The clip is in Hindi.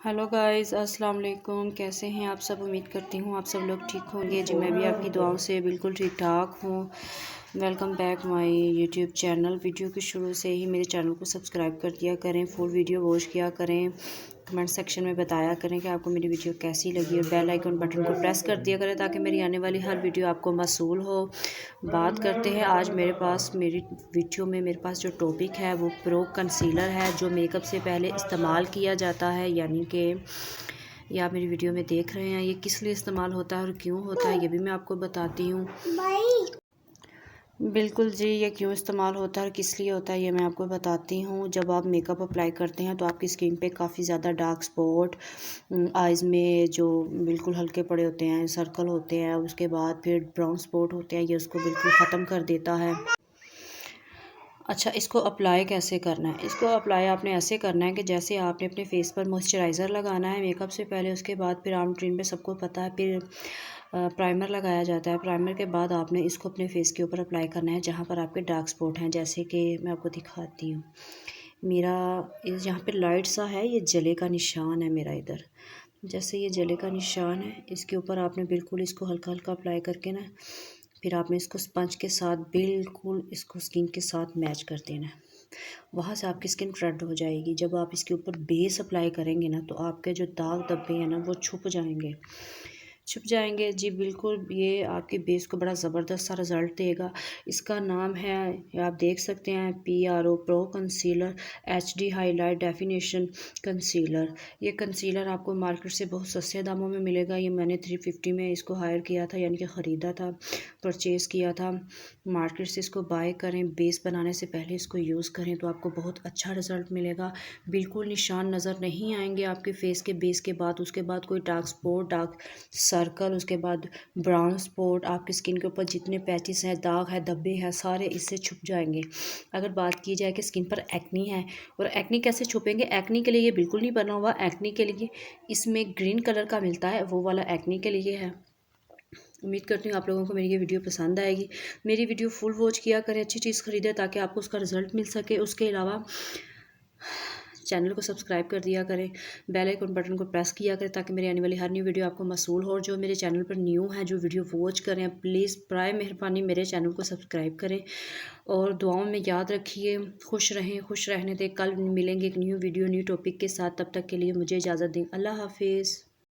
हेलो गाइस, अस्सलाम वालेकुम। कैसे हैं आप सब? उम्मीद करती हूँ आप सब लोग ठीक होंगे जी। मैं भी आपकी दुआओं से बिल्कुल ठीक ठाक हूँ। Welcome back my YouTube channel. Video के शुरू से ही मेरे चैनल को सब्सक्राइब कर दिया करें, फुल वीडियो वॉच किया करें, कमेंट सेक्शन में बताया करें कि आपको मेरी वीडियो कैसी लगी, और बेल आइकन बटन को प्रेस कर दिया करें ताकि मेरी आने वाली हर वीडियो आपको मौसूल हो। बात करते हैं आज मेरी वीडियो में मेरे पास जो टॉपिक है वो प्रो कंसीलर है, जो मेकअप से पहले इस्तेमाल किया जाता है। यानी कि ये आप मेरी वीडियो में देख रहे हैं, ये किस लिए इस्तेमाल होता है और क्यों होता है ये भी मैं आपको बताती हूँ। बिल्कुल जी, ये क्यों इस्तेमाल होता है और किस लिए होता है ये मैं आपको बताती हूँ। जब आप मेकअप अप्लाई करते हैं तो आपकी स्किन पे काफ़ी ज़्यादा डार्क स्पॉट, आइज़ में जो बिल्कुल हल्के पड़े होते हैं, सर्कल होते हैं, उसके बाद फिर ब्राउन स्पॉट होते हैं, ये उसको बिल्कुल ख़त्म कर देता है। अच्छा, इसको अप्लाई कैसे करना है? इसको अप्लाई आपने ऐसे करना है कि जैसे आपने अपने फेस पर मॉइस्चराइज़र लगाना है मेकअप से पहले, उसके बाद फिर आम ट्रीन पे सबको पता है, फिर प्राइमर लगाया जाता है। प्राइमर के बाद आपने इसको अपने फेस के ऊपर अप्लाई करना है जहाँ पर आपके डार्क स्पॉट हैं। जैसे कि मैं आपको दिखाती हूँ, मेरा इस यहाँ पे लाइट सा है, ये जले का निशान है मेरा इधर। जैसे ये जले का निशान है, इसके ऊपर आपने बिल्कुल इसको हल्का हल्का अप्लाई करके ना, फिर आपने इसको स्पंज के साथ बिल्कुल इसको स्किन के साथ मैच कर देना है। वहाँ से आपकी स्किन रेड हो जाएगी। जब आप इसके ऊपर बेस अप्लाई करेंगे ना, तो आपके जो दाग धब्बे हैं ना वो छुप जाएंगे जी। बिल्कुल, ये आपके बेस को बड़ा ज़बरदस्त सा रिज़ल्ट देगा। इसका नाम है, आप देख सकते हैं, PRO pro concealer HD highlight definition concealer. ये कंसीलर आपको मार्केट से बहुत सस्ते दामों में मिलेगा। ये मैंने 350 में इसको हायर किया था, यानी कि ख़रीदा था, परचेज़ किया था। मार्केट से इसको बाय करें, बेस बनाने से पहले इसको यूज़ करें तो आपको बहुत अच्छा रिज़ल्ट मिलेगा। बिल्कुल निशान नज़र नहीं आएंगे आपके फेस के बेस के बाद। उसके बाद कोई डार्क स्पॉट, डार्क सर्कल, उसके बाद ब्राउन स्पॉट, आपकी स्किन के ऊपर जितने पैचेस हैं, दाग है, धब्बे हैं, सारे इससे छुप जाएंगे। अगर बात की जाए कि स्किन पर एक्नी है, और एक्नी कैसे छुपेंगे, एक्नी के लिए ये बिल्कुल नहीं बना हुआ। एक्नी के लिए इसमें ग्रीन कलर का मिलता है, वो वाला एक्नी के लिए है। उम्मीद करती हूँ आप लोगों को मेरी ये वीडियो पसंद आएगी। मेरी वीडियो फुल वॉच किया करें, अच्छी चीज़ ख़रीदें ताकि आपको उसका रिज़ल्ट मिल सके। उसके अलावा चैनल को सब्सक्राइब कर दिया करें, बेल आइकन बटन को प्रेस किया करें ताकि मेरी आने वाली हर न्यू वीडियो आपको मौसूल हो। और जो मेरे चैनल पर न्यू हैं, जो वीडियो वॉच करें, प्लीज़ बर मेहरबानी मेरे चैनल को सब्सक्राइब करें और दुआओं में याद रखिए। खुश रहें, खुश रहने दें। कल मिलेंगे एक न्यू वीडियो, न्यू टॉपिक के साथ। तब तक के लिए मुझे इजाज़त दें। अल्लाह हाफिज़।